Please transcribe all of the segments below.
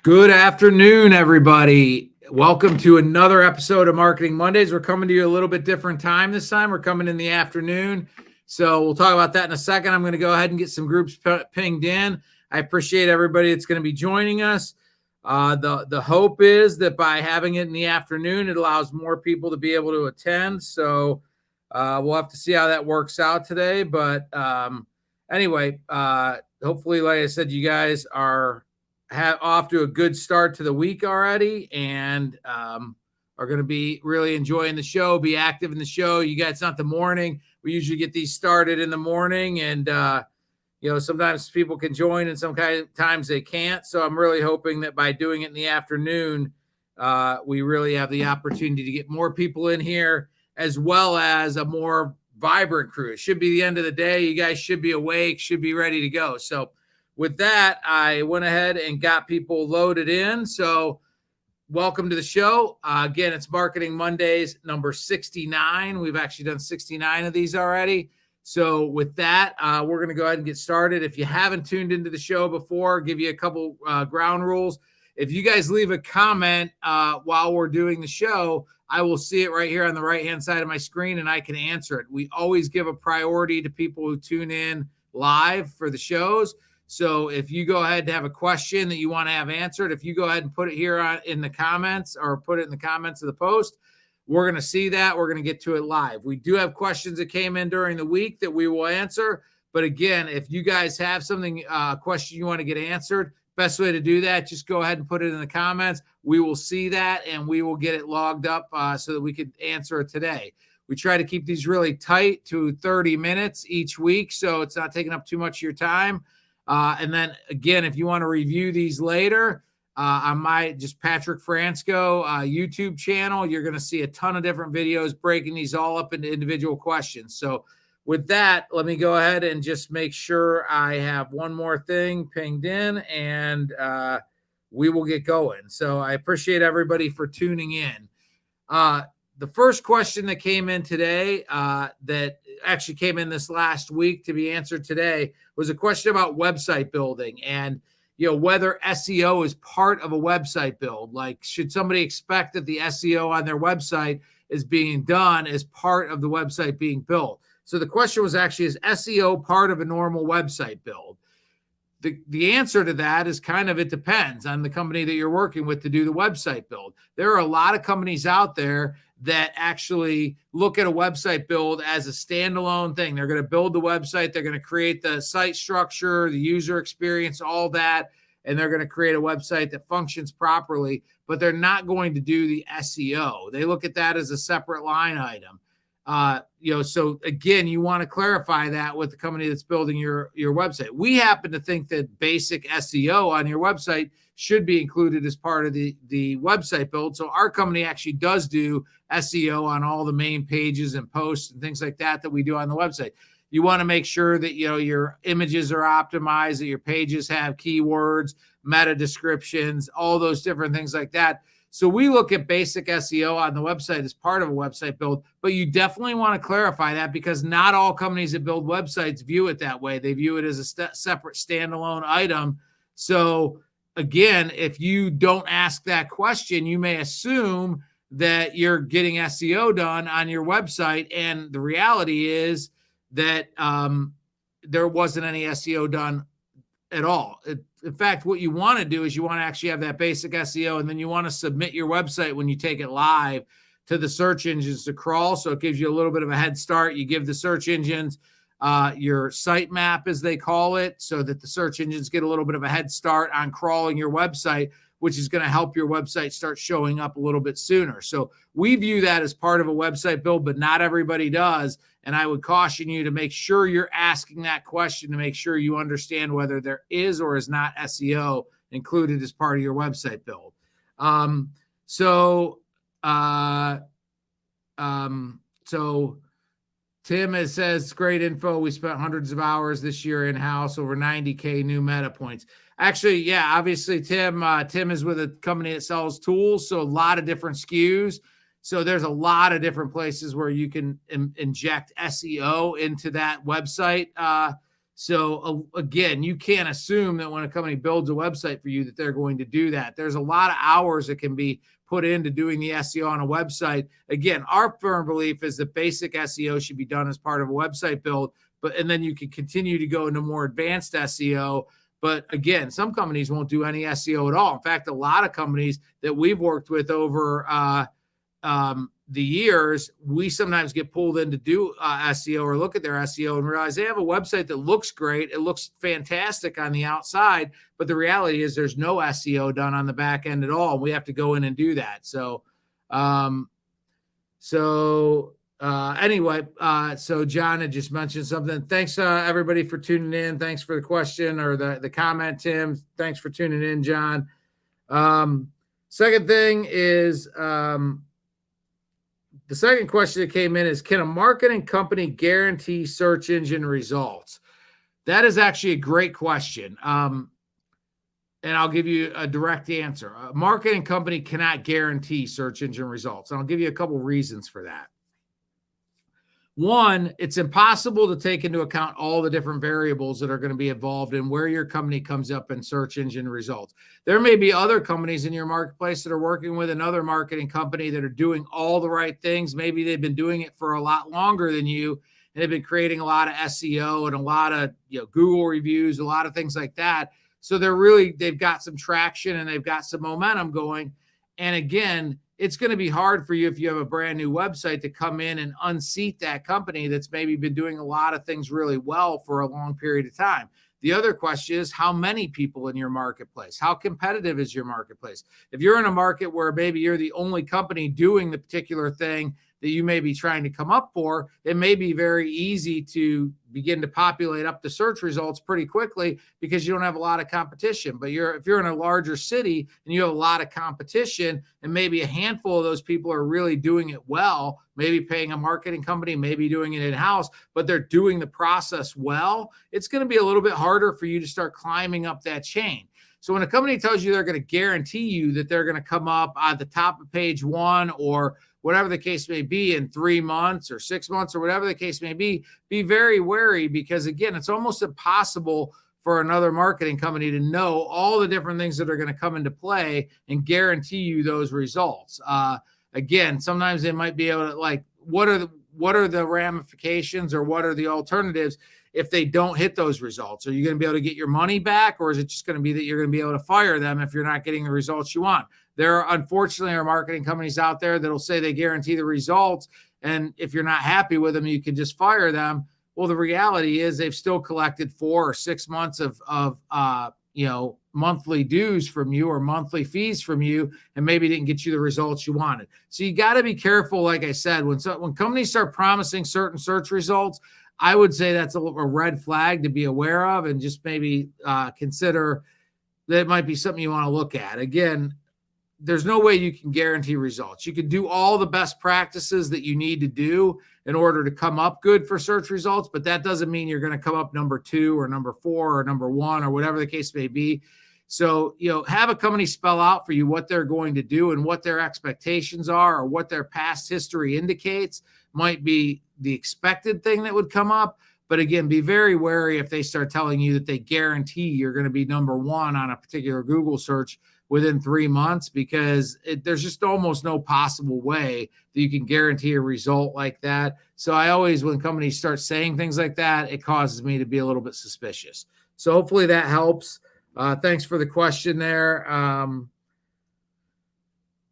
Good afternoon, everybody. Welcome to another episode of Marketing Mondays. We're coming to you a little bit different time this time. We're coming in the afternoon. So we'll talk about that in a second. I'm going to go ahead and get some groups pinged in. I appreciate everybody that's going to be joining us. The hope is that by having it in the afternoon, it allows more people to be able to attend. So we'll have to see how that works out today. But anyway, hopefully, like I said, you guys are off to a good start to the week already and are going to be really enjoying the show, be active in the show. You guys, it's not the morning. We usually get these started in the morning and, sometimes people can join and sometimes they can't. So I'm really hoping that by doing it in the afternoon, we really have the opportunity to get more people in here as well as a more vibrant crew. It should be the end of the day. You guys should be awake, should be ready to go. So with that, I went ahead and got people loaded in. So welcome to the show. Again, it's Marketing Mondays, number 69. We've actually done 69 of these already. So with that, we're going to go ahead and get started. If you haven't tuned into the show before, I'll give you a couple ground rules. If you guys leave a comment while we're doing the show, I will see it right here on the right-hand side of my screen, and I can answer it. We always give a priority to people who tune in live for the shows. So if you go ahead and have a question that you want to have answered, if you go ahead and put it here in the comments or put it in the comments of the post, we're going to see that. We're going to get to it live. We do have questions that came in during the week that we will answer. But again, if you guys have something, question you want to get answered, best way to do that, just go ahead and put it in the comments. We will see that and we will get it logged up so that we could answer it today. We try to keep these really tight to 30 minutes each week, so it's not taking up too much of your time. And then again, if you want to review these later on my Patric Fransco YouTube channel, you're going to see a ton of different videos breaking these all up into individual questions. So with that, let me go ahead and just make sure I have one more thing pinged in and we will get going. So I appreciate everybody for tuning in. The first question that came in today that actually came in this last week to be answered today was a question about website building and, whether SEO is part of a website build. Like, should somebody expect that the SEO on their website is being done as part of the website being built? So the question was actually, is SEO part of a normal website build? The answer to that is kind of, it depends on the company that you're working with to do the website build. There are a lot of companies out there that actually look at a website build as a standalone thing. They're going to build the website. They're going to create the site structure, the user experience, all that, and they're going to create a website that functions properly, but they're not going to do the SEO. They look at that as a separate line item. So again, you want to clarify that with the company that's building your website. We happen to think that basic SEO on your website should be included as part of the website build. So our company actually does do SEO on all the main pages and posts and things like that we do on the website. You want to make sure that, your images are optimized, that your pages have keywords, meta descriptions, all those different things like that. So we look at basic SEO on the website as part of a website build, but you definitely want to clarify that because not all companies that build websites view it that way. They view it as a separate standalone item. So again, if you don't ask that question, you may assume that you're getting SEO done on your website. And the reality is that there wasn't any SEO done at all. In fact, what you want to do is you want to actually have that basic SEO, and then you want to submit your website when you take it live to the search engines to crawl. So it gives you a little bit of a head start. You give the search engines your sitemap, as they call it, so that the search engines get a little bit of a head start on crawling your website, which is going to help your website start showing up a little bit sooner. So we view that as part of a website build, but not everybody does. And I would caution you to make sure you're asking that question to make sure you understand whether there is or is not SEO included as part of your website build. So Tim says, great info. We spent hundreds of hours this year in-house, over 90K new meta points. Actually, yeah, obviously, Tim is with a company that sells tools, so a lot of different SKUs. So there's a lot of different places where you can inject SEO into that website So again, you can't assume that when a company builds a website for you that they're going to do that. There's a lot of hours that can be put into doing the SEO on a website. Again, our firm belief is that basic SEO should be done as part of a website build, and then you can continue to go into more advanced SEO. But again, some companies won't do any SEO at all. In fact, a lot of companies that we've worked with over the years, we sometimes get pulled in to do SEO or look at their SEO and realize they have a website that looks great. It looks fantastic on the outside, but the reality is there's no SEO done on the back end at all. We have to go in and do that. So anyway, so John had just mentioned something. Thanks everybody for tuning in. Thanks for the question or the comment, Tim. Thanks for tuning in, John. Second thing is, the second question that came in is, can a marketing company guarantee search engine results? That is actually a great question. And I'll give you a direct answer. A marketing company cannot guarantee search engine results. And I'll give you a couple reasons for that. One, it's impossible to take into account all the different variables that are going to be involved in where your company comes up in search engine results. There may be other companies in your marketplace that are working with another marketing company that are doing all the right things. Maybe they've been doing it for a lot longer than you, and they've been creating a lot of SEO and a lot of Google reviews, a lot of things like that. So they've got some traction and they've got some momentum going. And again, it's going to be hard for you if you have a brand new website to come in and unseat that company that's maybe been doing a lot of things really well for a long period of time. The other question is, how many people in your marketplace? How competitive is your marketplace? If you're in a market where maybe you're the only company doing the particular thing that you may be trying to come up for, it may be very easy to begin to populate up the search results pretty quickly because you don't have a lot of competition. But if you're in a larger city and you have a lot of competition and maybe a handful of those people are really doing it well, maybe paying a marketing company, maybe doing it in-house, but they're doing the process well, it's going to be a little bit harder for you to start climbing up that chain. So when a company tells you they're going to guarantee you that they're going to come up at the top of page one or whatever the case may be in 3 months or 6 months or whatever the case may be very wary, because again, it's almost impossible for another marketing company to know all the different things that are going to come into play and guarantee you those results. Again, sometimes they might be able to what are the ramifications or what are the alternatives if they don't hit those results? Are you going to be able to get your money back, or is it just going to be that you're going to be able to fire them if you're not getting the results you want? There are, unfortunately, marketing companies out there that'll say they guarantee the results, and if you're not happy with them, you can just fire them. Well, the reality is they've still collected 4 or 6 months of monthly dues from you or monthly fees from you, and maybe didn't get you the results you wanted. So you got to be careful. Like I said, when companies start promising certain search results, I would say that's a red flag to be aware of, and just maybe consider that it might be something you want to look at. Again, there's no way you can guarantee results. You can do all the best practices that you need to do in order to come up good for search results, but that doesn't mean you're going to come up number 2 or number 4 or number 1 or whatever the case may be. So, have a company spell out for you what they're going to do and what their expectations are or what their past history indicates. Might be the expected thing that would come up. But again, be very wary if they start telling you that they guarantee you're going to be number 1 on a particular Google search within 3 months, because there's just almost no possible way that you can guarantee a result like that. So I always, when companies start saying things like that, it causes me to be a little bit suspicious. So hopefully that helps. Thanks for the question there.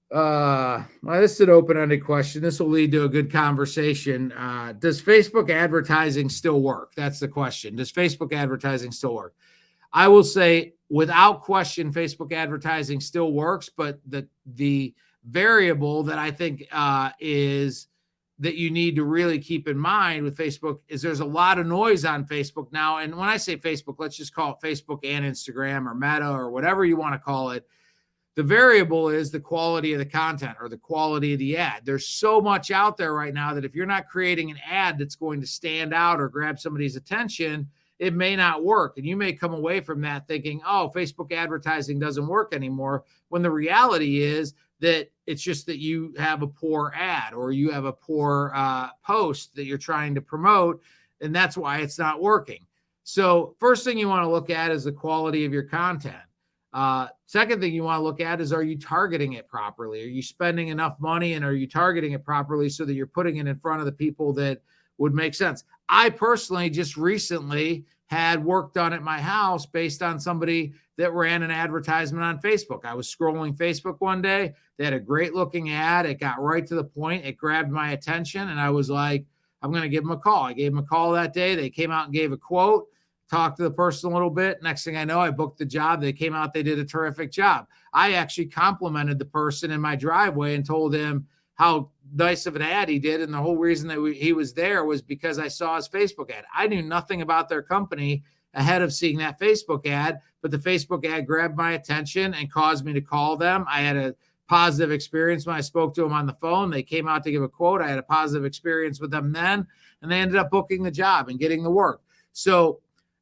This is an open-ended question. This will lead to a good conversation. Does Facebook advertising still work? That's the question. Does Facebook advertising still work? I will say, without question, Facebook advertising still works, but the variable that I think is that you need to really keep in mind with Facebook is there's a lot of noise on Facebook now. And when I say Facebook, let's just call it Facebook and Instagram or Meta or whatever you want to call it. The variable is the quality of the content or the quality of the ad. There's so much out there right now that if you're not creating an ad that's going to stand out or grab somebody's attention, it may not work. And you may come away from that thinking, oh, Facebook advertising doesn't work anymore, when the reality is that it's just that you have a poor ad or you have a poor post that you're trying to promote, and that's why it's not working. So first thing you want to look at is the quality of your content. Second thing you want to look at is, are you targeting it properly? Are you spending enough money, and are you targeting it properly so that you're putting it in front of the people that would make sense? I personally just recently had work done at my house based on somebody that ran an advertisement on Facebook. I was scrolling Facebook one day. They had a great looking ad. It got right to the point. It grabbed my attention, and I was like, I'm going to give them a call. I gave them a call that day. They came out and gave a quote, talked to the person a little bit. Next thing I know, I booked the job. They came out. They did a terrific job. I actually complimented the person in my driveway and told him how nice of an ad he did. And the whole reason that he was there was because I saw his Facebook ad. I knew nothing about their company ahead of seeing that Facebook ad, but the Facebook ad grabbed my attention and caused me to call them. I had a positive experience when I spoke to them on the phone. They came out to give a quote. I had a positive experience with them then, and they ended up booking the job and getting the work. So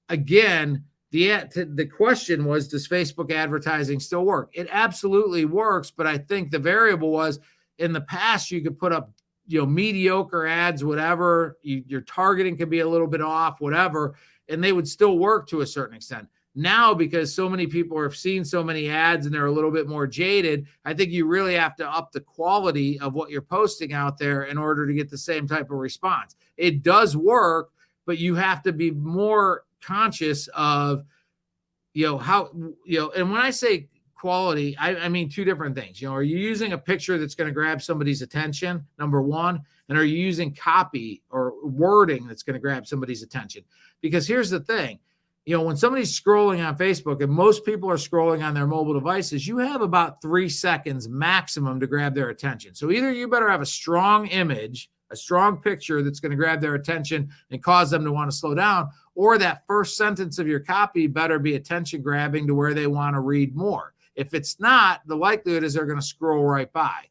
again, the question was, does Facebook advertising still work? It absolutely works, but I think the variable was, in the past, you could put up, mediocre ads, whatever. Your targeting could be a little bit off, whatever, and they would still work to a certain extent. Now, because so many people have seen so many ads and they're a little bit more jaded, I think you really have to up the quality of what you're posting out there in order to get the same type of response. It does work, but you have to be more conscious of, how, and when I say quality, I mean two different things. Are you using a picture that's going to grab somebody's attention, number one? And are you using copy or wording that's going to grab somebody's attention? Because here's the thing, when somebody's scrolling on Facebook, and most people are scrolling on their mobile devices, you have about 3 seconds maximum to grab their attention. So either you better have a strong image, a strong picture that's going to grab their attention and cause them to want to slow down, or that first sentence of your copy better be attention grabbing to where they want to read more. If it's not, the likelihood is they're going to scroll right by.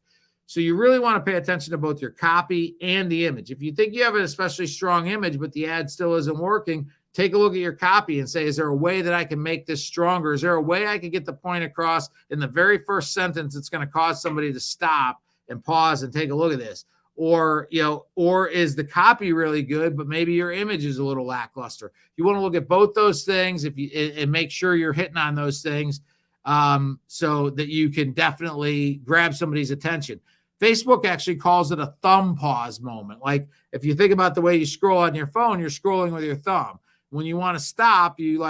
So you really want to pay attention to both your copy and the image. If you think you have an especially strong image, but the ad still isn't working, take a look at your copy and say, is there a way that I can make this stronger? Is there a way I can get the point across in the very first sentence that's going to cause somebody to stop and pause and take a look at this? Or is the copy really good, but maybe your image is a little lackluster? You want to look at both those things and make sure you're hitting on those things, so that you can definitely grab somebody's attention. Facebook actually calls it a thumb pause moment. Like if you think about the way you scroll on your phone, you're scrolling with your thumb. When you want to stop, you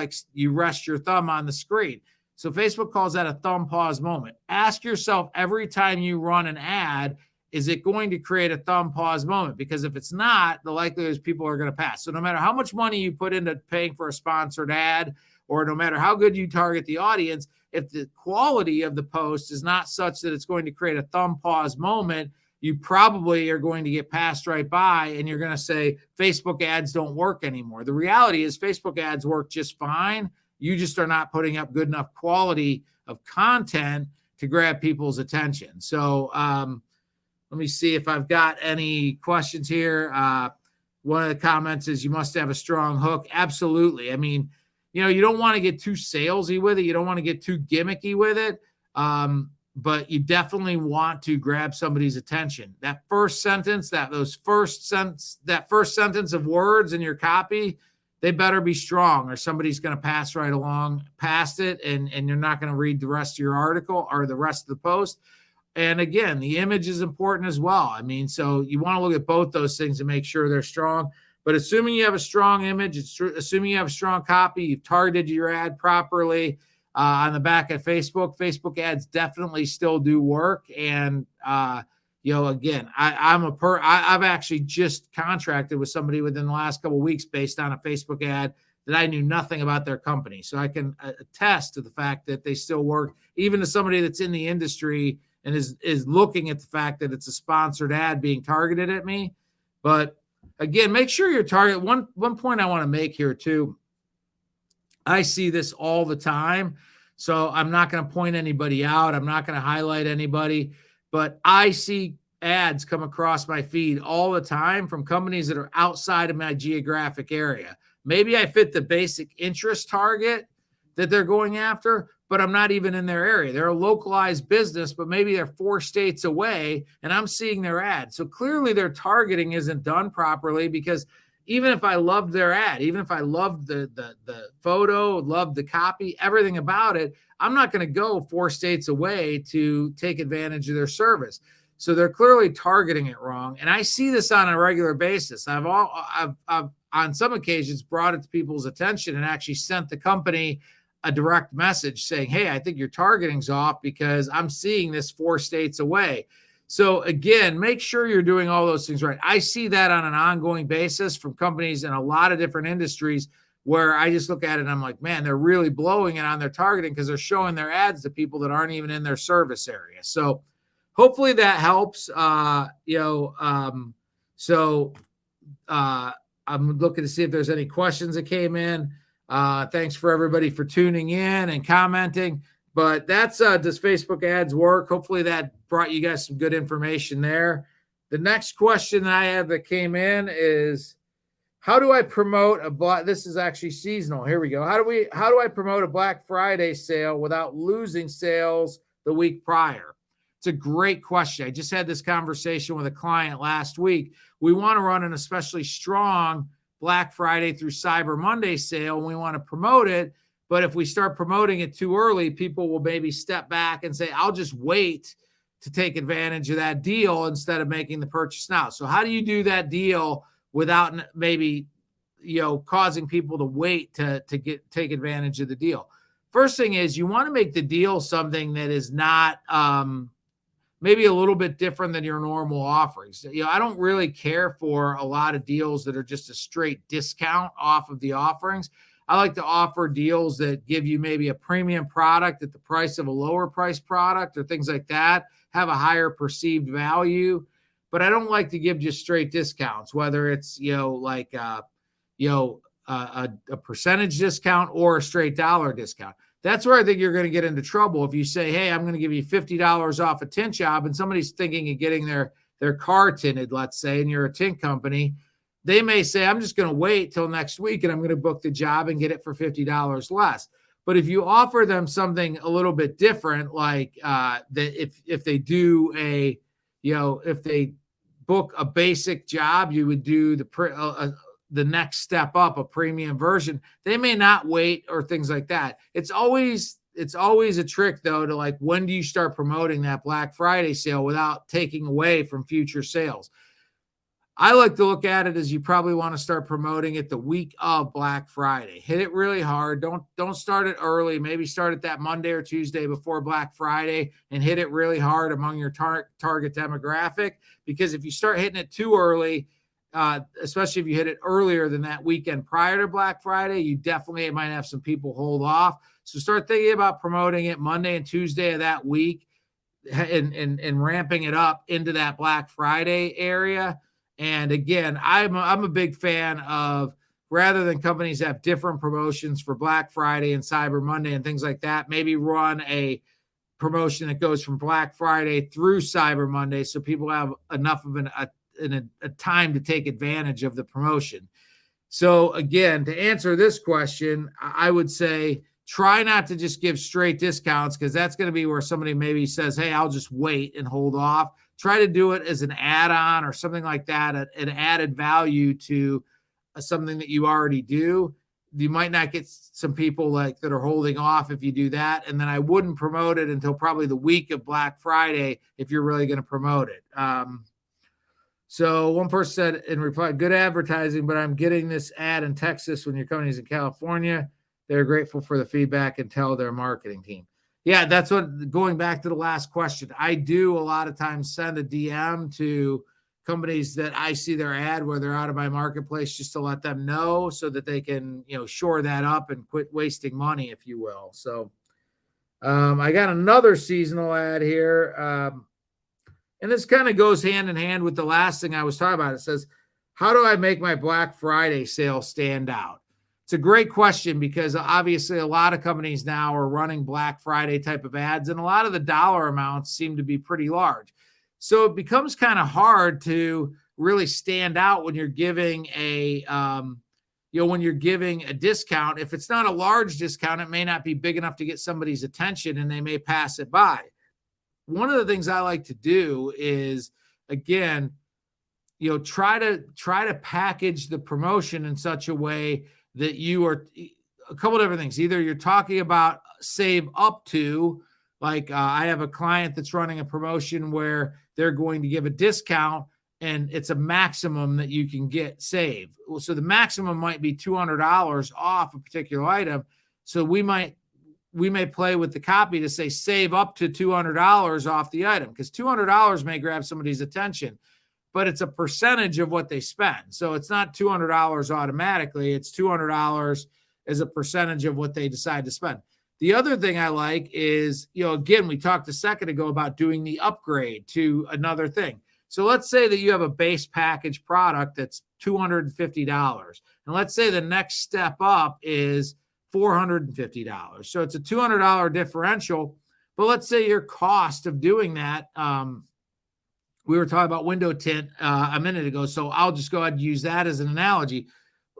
rest your thumb on the screen. So Facebook calls that a thumb pause moment. Ask yourself every time you run an ad, is it going to create a thumb pause moment? Because if it's not, the likelihood is people are going to pass. So no matter how much money you put into paying for a sponsored ad, or no matter how good you target the audience, if the quality of the post is not such that it's going to create a thumb pause moment, you probably are going to get passed right by, and you're going to say Facebook ads don't work anymore. The reality is Facebook ads work just fine. You just are not putting up good enough quality of content to grab people's attention. So let me see if I've got any questions here. One of the comments is, you must have a strong hook. Absolutely. I mean, you don't want to get too salesy with it. You don't want to get too gimmicky with it. But you definitely want to grab somebody's attention. That first sentence, that first sentence of words in your copy, they better be strong, or somebody's going to pass right along past it, and you're not going to read the rest of your article or the rest of the post. And again, the image is important as well. I mean, so you want to look at both those things and make sure they're strong. But assuming you have a strong image, assuming you have a strong copy, you've targeted your ad properly on the back of Facebook ads definitely still do work. And, again, I've actually just contracted with somebody within the last couple of weeks based on a Facebook ad that I knew nothing about their company. So I can attest to the fact that they still work, even to somebody that's in the industry and is looking at the fact that it's a sponsored ad being targeted at me. But again, make sure you're target. One point I want to make here too. I see this all the time, so I'm not going to point anybody out. I'm not going to highlight anybody, but I see ads come across my feed all the time from companies that are outside of my geographic area. Maybe I fit the basic interest target that they're going after, but I'm not even in their area. They're a localized business, but maybe they're 4 states away, and I'm seeing their ads. So clearly their targeting isn't done properly, because even if I loved their ad, even if I loved the photo, loved the copy, everything about it, I'm not going to go 4 states away to take advantage of their service. So they're clearly targeting it wrong. And I see this on a regular basis. I've on some occasions brought it to people's attention and actually sent the company a direct message saying, hey, I think your targeting's off because I'm seeing this 4 states away. So again, make sure you're doing all those things right. I see that on an ongoing basis from companies in a lot of different industries where I just look at it and I'm like, man, they're really blowing it on their targeting because they're showing their ads to people that aren't even in their service area. So hopefully that helps. I'm looking to see if there's any questions that came in. Thanks for everybody for tuning in and commenting. But that's does Facebook ads work? Hopefully that brought you guys some good information there. The next question that I have that came in is, how do I promote a black? This is actually seasonal. Here we go. How do I promote a Black Friday sale without losing sales the week prior? It's a great question. I just had this conversation with a client last week. We want to run an especially strong Black Friday through Cyber Monday sale, and we want to promote it. But if we start promoting it too early, people will maybe step back and say, I'll just wait to take advantage of that deal instead of making the purchase now. So how do you do that deal without maybe, causing people to wait to take advantage of the deal? First thing is you want to make the deal something that is not maybe a little bit different than your normal offerings. I don't really care for a lot of deals that are just a straight discount off of the offerings. I like to offer deals that give you maybe a premium product at the price of a lower price product or things like that, have a higher perceived value. But I don't like to give just straight discounts, whether it's, a percentage discount or a straight dollar discount. That's where I think you're going to get into trouble. If you say, hey, I'm going to give you $50 off a tint job, and somebody's thinking of getting their car tinted, let's say, and you're a tint company, they may say, I'm just going to wait till next week and I'm going to book the job and get it for $50 less. But if you offer them something a little bit different, like that, if they do if they book a basic job, you would do the next step up, a premium version. They may not wait or things like that. It's always a trick though to like, when do you start promoting that Black Friday sale without taking away from future sales? I like to look at it as you probably want to start promoting it the week of Black Friday. Hit it really hard. Don't start it early. Maybe start it that Monday or Tuesday before Black Friday and hit it really hard among your target demographic. Because if you start hitting it too early, especially if you hit it earlier than that weekend prior to Black Friday, you definitely might have some people hold off. So start thinking about promoting it Monday and Tuesday of that week and ramping it up into that Black Friday area. And again, I'm a big fan of, rather than companies have different promotions for Black Friday and Cyber Monday and things like that, maybe run a promotion that goes from Black Friday through Cyber Monday so people have enough of a time to take advantage of the promotion. So again, to answer this question, I would say try not to just give straight discounts, because that's going to be where somebody maybe says, hey, I'll just wait and hold off. Try to do it as an add-on or something like that, an added value to something that you already do. You might not get some people that are holding off if you do that. And then I wouldn't promote it until probably the week of Black Friday if you're really going to promote it. So one person said in reply, good advertising, but I'm getting this ad in Texas when your company's in California. They're grateful for the feedback and tell their marketing team. Yeah, that's what, going back to the last question, I do a lot of times send a DM to companies that I see their ad where they're out of my marketplace, just to let them know so that they can, shore that up and quit wasting money, if you will. So I got another seasonal ad here. And this kind of goes hand in hand with the last thing I was talking about. It says, how do I make my Black Friday sale stand out? It's a great question, because obviously a lot of companies now are running Black Friday type of ads, and a lot of the dollar amounts seem to be pretty large. So it becomes kind of hard to really stand out when you're giving a discount. If it's not a large discount, it may not be big enough to get somebody's attention and they may pass it by. One of the things I like to do is, again, try to package the promotion in such a way that you are a couple different things. Either you're talking about save up to, like I have a client that's running a promotion where they're going to give a discount and it's a maximum that you can get save. So the maximum might be $200 off a particular item. So we may play with the copy to say save up to $200 off the item, because $200 may grab somebody's attention, but it's a percentage of what they spend. So it's not $200 automatically. It's $200 as a percentage of what they decide to spend. The other thing I like is, again, we talked a second ago about doing the upgrade to another thing. So let's say that you have a base package product that's $250. And let's say the next step up is $450. So it's a $200 differential. But let's say your cost of doing that, we were talking about window tint a minute ago, so I'll just go ahead and use that as an analogy.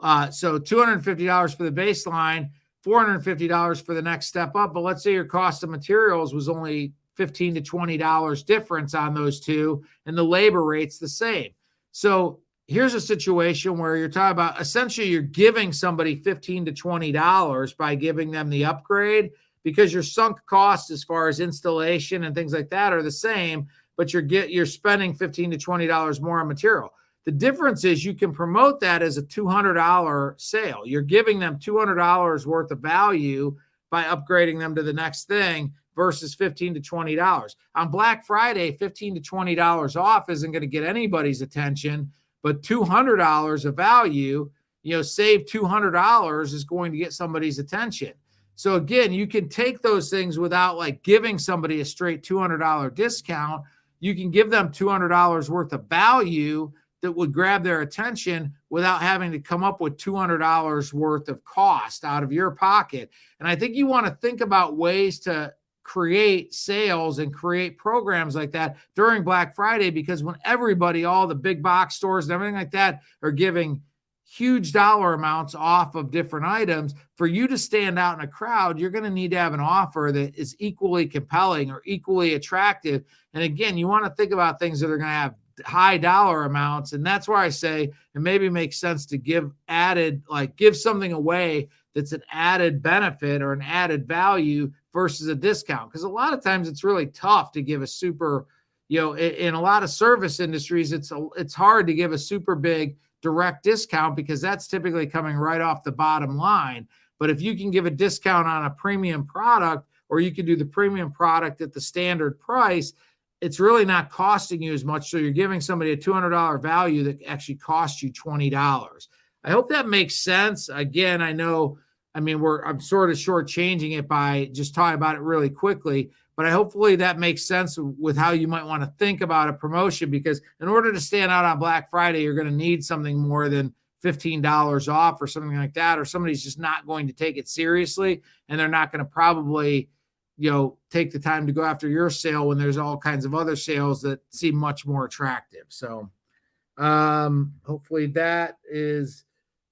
So $250 for the baseline, $450 for the next step up. But let's say your cost of materials was only $15 to $20 difference on those two, and the labor rate's the same. So here's a situation where you're talking about essentially you're giving somebody $15 to $20 by giving them the upgrade, because your sunk costs as far as installation and things like that are the same, but you're spending $15 to $20 more on material. The difference is you can promote that as a $200 sale. You're giving them $200 worth of value by upgrading them to the next thing versus $15 to $20. On Black Friday, $15 to $20 off isn't going to get anybody's attention, but $200 of value, save $200 is going to get somebody's attention. So again, you can take those things without like giving somebody a straight $200 discount. You can give them $200 worth of value that would grab their attention without having to come up with $200 worth of cost out of your pocket. And I think you want to think about ways to create sales and create programs like that during Black Friday, because when everybody, all the big box stores and everything like that are giving huge dollar amounts off of different items, for you to stand out in a crowd, you're going to need to have an offer that is equally compelling or equally attractive. And again, you want to think about things that are going to have high dollar amounts. And that's why I say it maybe makes sense to give something away that's an added benefit or an added value versus a discount. Because a lot of times it's really tough to give a super, in a lot of service industries, it's hard to give a super big direct discount because that's typically coming right off the bottom line. But if you can give a discount on a premium product, or you can do the premium product at the standard price, it's really not costing you as much. So you're giving somebody a $200 value that actually costs you $20. I hope that makes sense. Again, I'm sort of shortchanging it by just talking about it really quickly, but hopefully that makes sense with how you might want to think about a promotion, because in order to stand out on Black Friday, you're going to need something more than $15 off or something like that, or somebody's just not going to take it seriously, and they're not going to probably take the time to go after your sale when there's all kinds of other sales that seem much more attractive. So hopefully that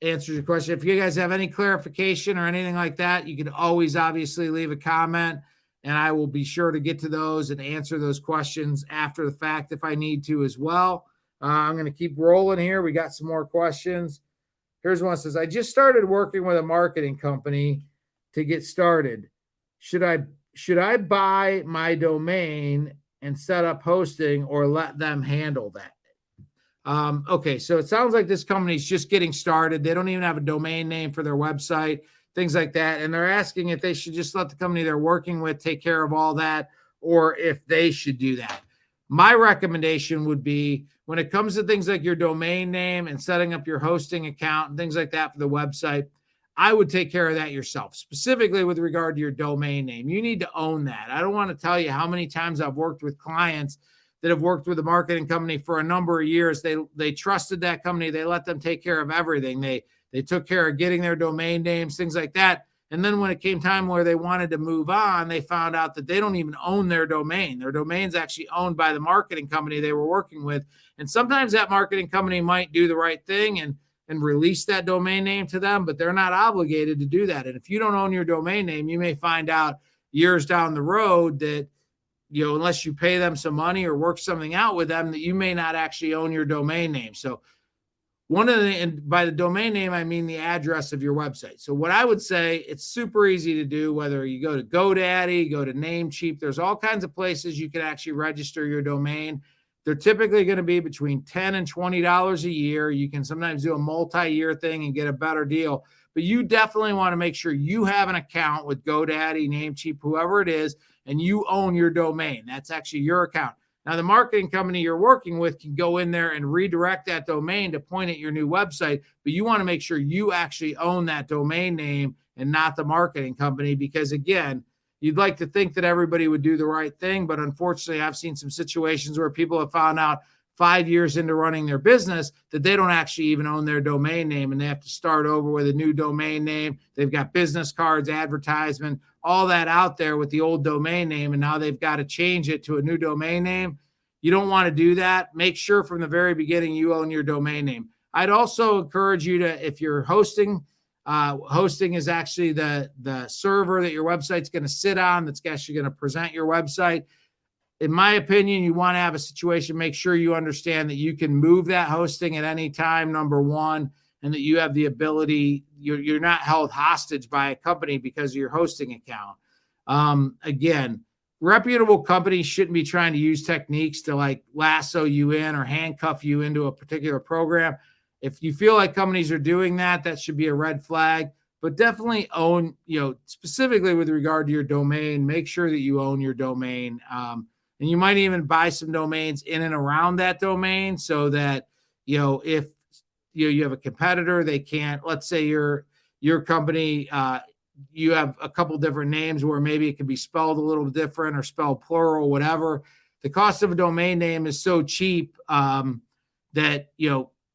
answers your question. If you guys have any clarification or anything like that, you can always obviously leave a comment, and I will be sure to get to those and answer those questions after the fact if I need to as well. I'm going to keep rolling here. We got some more questions. Here's one that says, I just started working with a marketing company to get started. Should I buy my domain and set up hosting, or let them handle that? Okay, so it sounds like this company is just getting started. They don't even have a domain name for their website, things like that. And they're asking if they should just let the company they're working with take care of all that, or if they should do that. My recommendation would be, when it comes to things like your domain name and setting up your hosting account and things like that for the website, I would take care of that yourself, specifically with regard to your domain name. You need to own that. I don't want to tell you how many times I've worked with clients that have worked with a marketing company for a number of years. They trusted that company. They let them take care of everything. They took care of getting their domain names, things like that. And then when it came time where they wanted to move on, they found out that they don't even own their domain. Their domain's actually owned by the marketing company they were working with. And sometimes that marketing company might do the right thing and release that domain name to them, but they're not obligated to do that. And if you don't own your domain name, you may find out years down the road that unless you pay them some money or work something out with them, that you may not actually own your domain name. So and by the domain name, I mean the address of your website. So what I would say, it's super easy to do, whether you go to GoDaddy, go to Namecheap, there's all kinds of places you can actually register your domain. They're typically going to be between $10 and $20 a year. You can sometimes do a multi-year thing and get a better deal, but you definitely want to make sure you have an account with GoDaddy, Namecheap, whoever it is, and you own your domain. That's actually your account. Now, the marketing company you're working with can go in there and redirect that domain to point at your new website, but you want to make sure you actually own that domain name and not the marketing company, because again, you'd like to think that everybody would do the right thing, but unfortunately, I've seen some situations where people have found out 5 years into running their business that they don't actually even own their domain name, and they have to start over with a new domain name. They've got business cards, advertisement, all that out there with the old domain name, and now they've got to change it to a new domain name. You don't want to do that. Make sure from the very beginning you own your domain name. I'd also encourage you to, if you're hosting is actually the server that your website's going to sit on, that's actually going to present your website. In my opinion, you want to have a situation, make sure you understand that you can move that hosting at any time, number one, and that you have the ability, you're not held hostage by a company because of your hosting account. Again, reputable companies shouldn't be trying to use techniques to like lasso you in or handcuff you into a particular program. If you feel like companies are doing that, that should be a red flag. But definitely own, specifically with regard to your domain, make sure that you own your domain. And you might even buy some domains in and around that domain so that, if you have a competitor, they can't, let's say your company, you have a couple different names where maybe it can be spelled a little different or spelled plural, whatever. The cost of a domain name is so cheap that,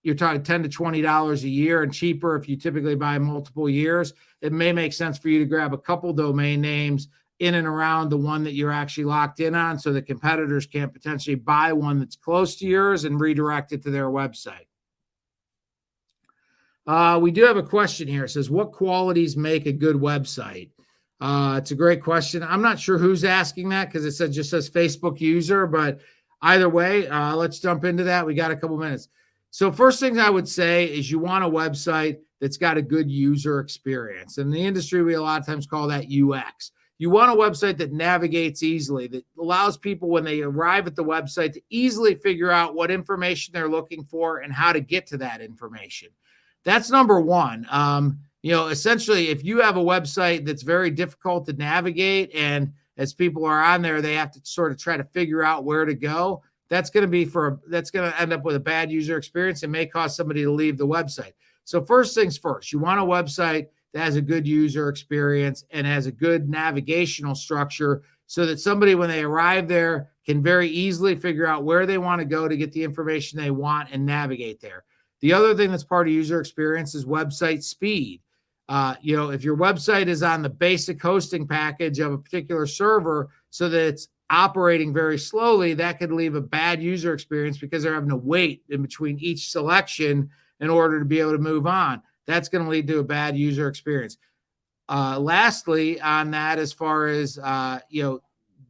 you're talking $10 to $20 a year, and cheaper if you typically buy multiple years. It may make sense for you to grab a couple domain names in and around the one that you're actually locked in on, so the competitors can't potentially buy one that's close to yours and redirect it to their website. We do have a question here. It says, what qualities make a good website? It's a great question. I'm not sure who's asking that because it just says Facebook user, but either way, let's jump into that. We got a couple minutes. So first thing I would say is you want a website that's got a good user experience. In the industry, we a lot of times call that UX. You want a website that navigates easily, that allows people when they arrive at the website to easily figure out what information they're looking for and how to get to that information. That's number one. Essentially, if you have a website that's very difficult to navigate, and as people are on there, they have to sort of try to figure out where to go, that's going to end up with a bad user experience and may cause somebody to leave the website. So first things first, you want a website that has a good user experience and has a good navigational structure so that somebody, when they arrive there, can very easily figure out where they want to go to get the information they want and navigate there. The other thing that's part of user experience is website speed. If your website is on the basic hosting package of a particular server so that it's operating very slowly, that could leave a bad user experience because they're having to wait in between each selection in order to be able to move on. That's going to lead to a bad user experience. Lastly, on that, as far as,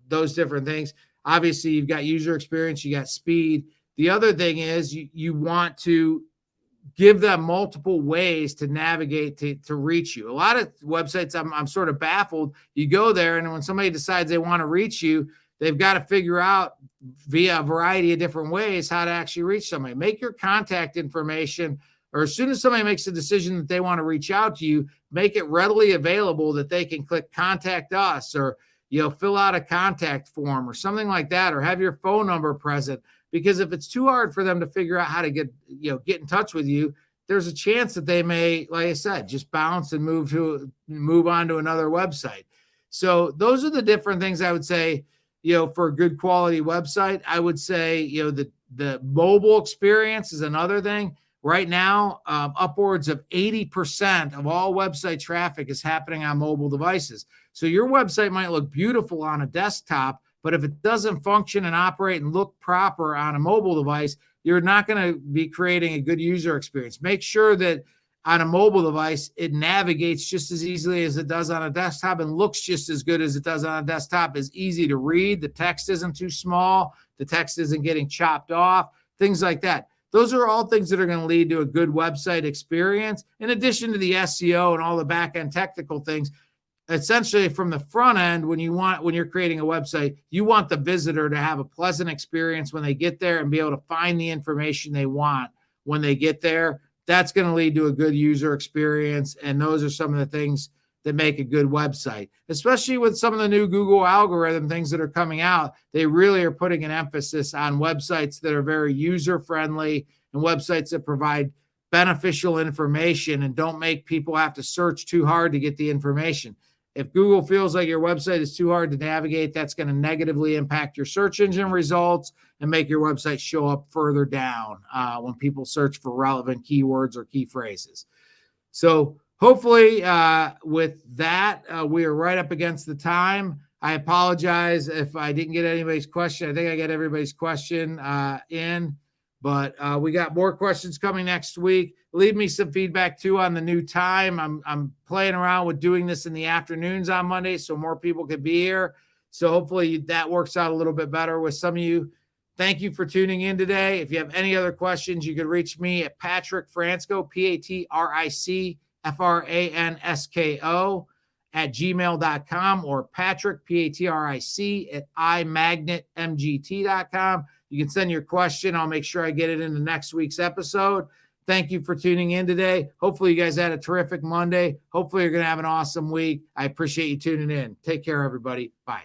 those different things, obviously you've got user experience, you got speed. The other thing is you want to give them multiple ways to navigate to reach you. A lot of websites, I'm sort of baffled. You go there, and when somebody decides they want to reach you, they've got to figure out via a variety of different ways how to actually reach somebody. Make your contact information, or as soon as somebody makes a decision that they want to reach out to you, make it readily available that they can click contact us, or fill out a contact form or something like that, or have your phone number present. Because if it's too hard for them to figure out how to get in touch with you, there's a chance that they may, like I said, just bounce and move on to another website. So those are the different things I would say, for a good quality website. I would say, the mobile experience is another thing. Right now, upwards of 80% of all website traffic is happening on mobile devices. So your website might look beautiful on a desktop, but if it doesn't function and operate and look proper on a mobile device, you're not going to be creating a good user experience. Make sure that on a mobile device, it navigates just as easily as it does on a desktop and looks just as good as it does on a desktop. It's easy to read. The text isn't too small. The text isn't getting chopped off, things like that. Those are all things that are going to lead to a good website experience. In addition to the SEO and all the back-end technical things, essentially from the front end, when you're creating a website, you want the visitor to have a pleasant experience when they get there and be able to find the information they want when they get there. That's going to lead to a good user experience. And those are some of the things that make a good website, especially with some of the new Google algorithm things that are coming out. They really are putting an emphasis on websites that are very user-friendly and websites that provide beneficial information and don't make people have to search too hard to get the information. If Google feels like your website is too hard to navigate, that's going to negatively impact your search engine results and make your website show up further down when people search for relevant keywords or key phrases. So hopefully with that, we are right up against the time. I apologize if I didn't get anybody's question. I think I got everybody's question in, but we got more questions coming next week. Leave me some feedback too on the new time. I'm playing around with doing this in the afternoons on Monday so more people can be here. So hopefully that works out a little bit better with some of you. Thank you for tuning in today. If you have any other questions, you can reach me at Patric Fransko, PATRIC @gmail.com or Patric, PATRIC @imagnetmgt.com. You can send your question. I'll make sure I get it into next week's episode. Thank you for tuning in today. Hopefully you guys had a terrific Monday. Hopefully you're going to have an awesome week. I appreciate you tuning in. Take care, everybody. Bye.